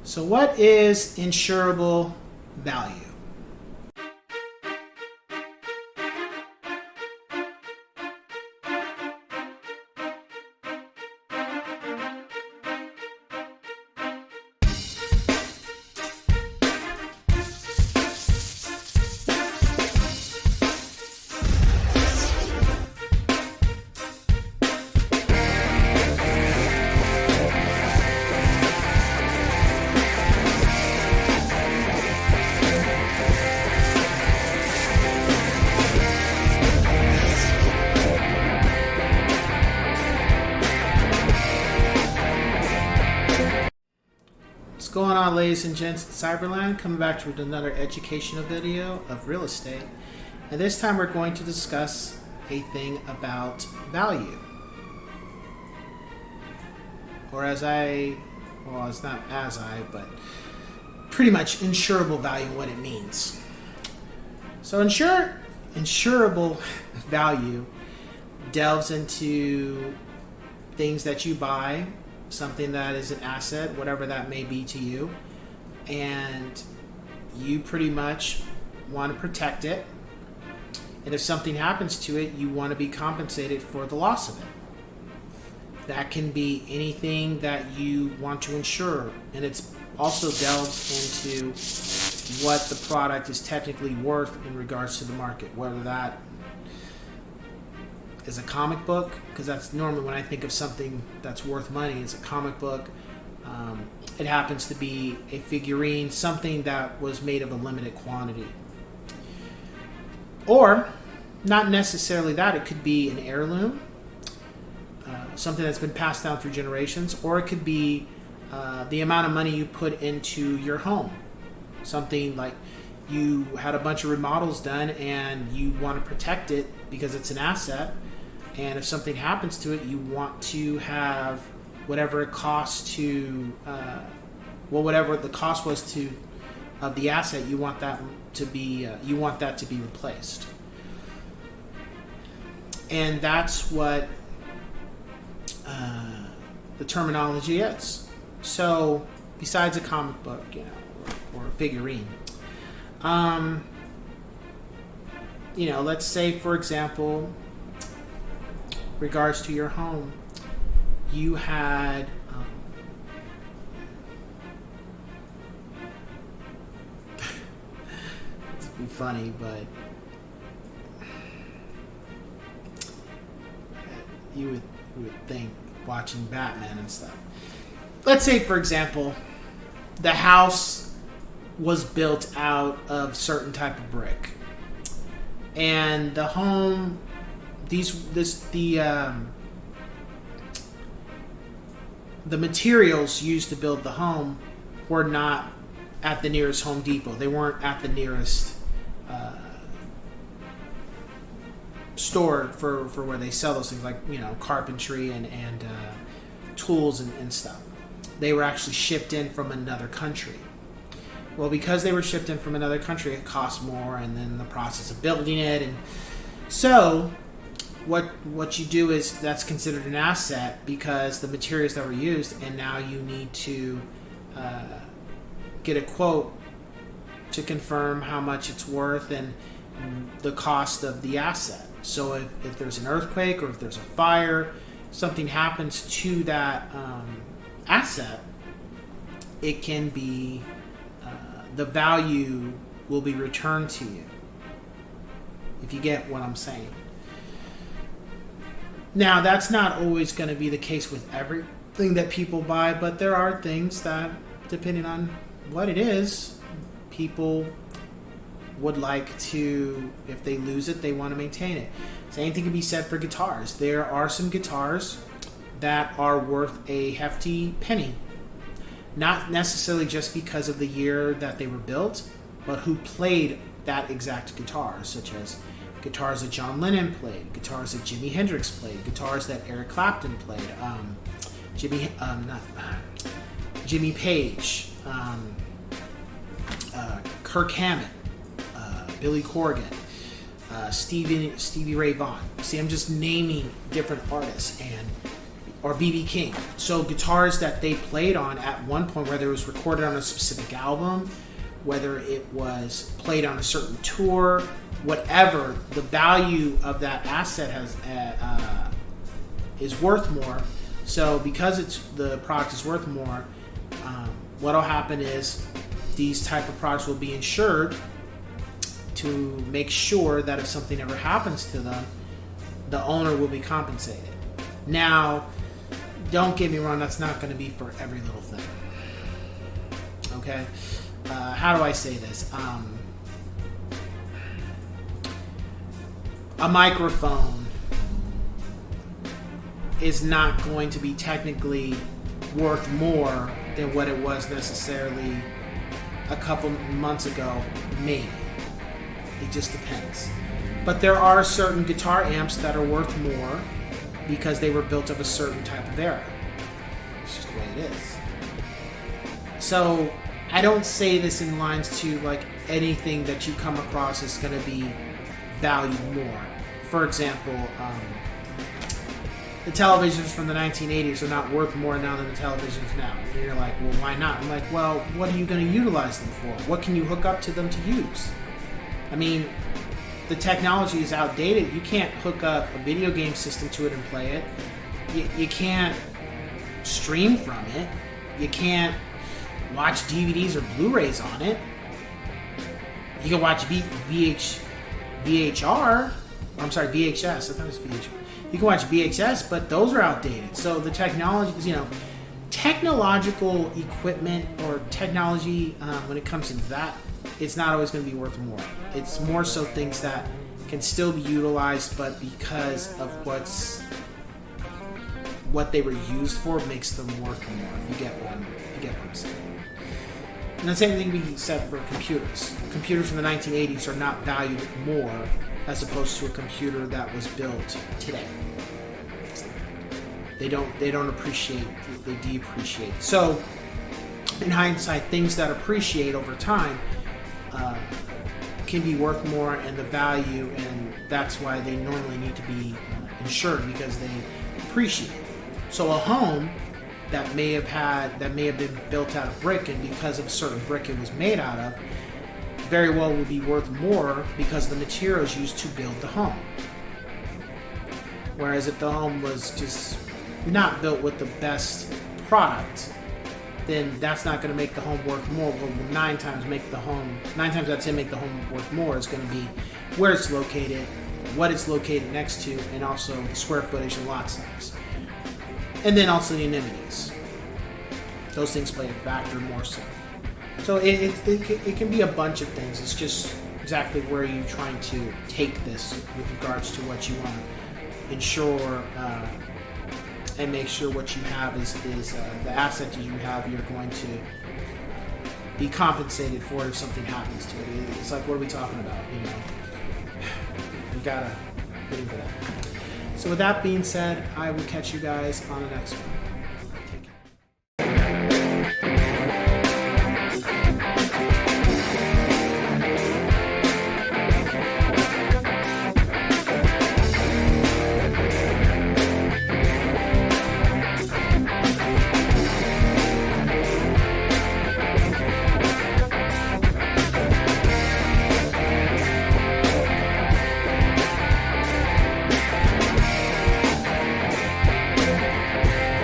So what is insurable value? What's going on, ladies and gents in Cyberland? Coming back with another educational video of real estate. And this time we're going to discuss a thing about value. Or it's not but pretty much insurable value, what it means. So insurable value delves into things that you buy, something that is an asset, whatever that may be to you, and you pretty much want to protect it, and if something happens to it, you want to be compensated for the loss of it. That can be anything that you want to insure, and it's also delves into what the product is technically worth in regards to the market, whether that is a comic book, because that's normally when I think of something that's worth money, it's a comic book. It happens to be a figurine, something that was made of a limited quantity. Or, not necessarily that, it could be an heirloom, something that's been passed down through generations, or it could be the amount of money you put into your home. Something like you had a bunch of remodels done and you want to protect it because it's an asset. And if something happens to it, you want to have whatever it costs to, whatever the cost was to of the asset, you want that to be replaced. And that's what the terminology is. So, besides a comic book, or a figurine, let's say, for example, regards to your home, you had it's funny, but you would think, watching Batman and stuff. Let's say, for example, the house was built out of certain type of brick, and the home, the materials used to build the home were not at the nearest Home Depot. They weren't at the nearest store for where they sell those things, like carpentry and tools and stuff. They were actually shipped in from another country. Well, because they were shipped in from another country, it cost more, and then the process of building it, and so what you do is that's considered an asset because the materials that were used, and now you need to get a quote to confirm how much it's worth and the cost of the asset. So if there's an earthquake or if there's a fire, something happens to that asset, it can be, the value will be returned to you, if you get what I'm saying. Now, that's not always going to be the case with everything that people buy, but there are things that, depending on what it is, people would like to, if they lose it, they want to maintain it. Same thing can be said for guitars. There are some guitars that are worth a hefty penny. Not necessarily just because of the year that they were built, but who played that exact guitar, such as guitars that John Lennon played, guitars that Jimi Hendrix played, guitars that Eric Clapton played, Jimmy Page, Kirk Hammett, Billy Corgan, Stevie Ray Vaughan. See, I'm just naming different artists, and or B.B. King. So guitars that they played on at one point, whether it was recorded on a specific album, whether it was played on a certain tour, whatever, the value of that asset is worth more. So because the product is worth more, what'll happen is these type of products will be insured to make sure that if something ever happens to them, the owner will be compensated. Now, don't get me wrong, that's not going to be for every little thing. Okay? How do I say this? A microphone is not going to be technically worth more than what it was necessarily a couple months ago, maybe. It just depends. But there are certain guitar amps that are worth more because they were built of a certain type of era. It's just the way it is. So I don't say this in lines to like anything that you come across is going to be valued more. For example, the televisions from the 1980s are not worth more now than the televisions now. And you're like, well, why not? I'm like, well, what are you going to utilize them for? What can you hook up to them to use? I mean, the technology is outdated. You can't hook up a video game system to it and play it. You can't stream from it. You can't watch DVDs or Blu-rays on it. You can watch VHR. I'm sorry, VHS. I thought it was VHR. You can watch VHS, but those are outdated. So the technology, technological equipment or technology, when it comes to that, it's not always going to be worth more. It's more so things that can still be utilized, but because of what they were used for makes them worth more. If you get what I'm saying. And the same thing can be said for computers. Computers from the 1980s are not valued more as opposed to a computer that was built today. They don't appreciate, they depreciate. So in hindsight, things that appreciate over time can be worth more, and the value, and that's why they normally need to be insured, because they appreciate. So a home that may have been built out of brick, and because of a certain brick it was made out of, very well would be worth more because of the materials used to build the home. Whereas if the home was just not built with the best product, then that's not going to make the home worth more. Well, 9 times out of 10 make the home worth more is going to be where it's located, what it's located next to, and also the square footage and lot size. And then also the amenities. Those things play a factor more so. So it can be a bunch of things. It's just exactly where you're trying to take this with regards to what you want to insure and make sure what you have is the asset that you have, you're going to be compensated for if something happens to it. It's like, what are we talking about? You gotta get into that. So with that being said, I will catch you guys on the next one.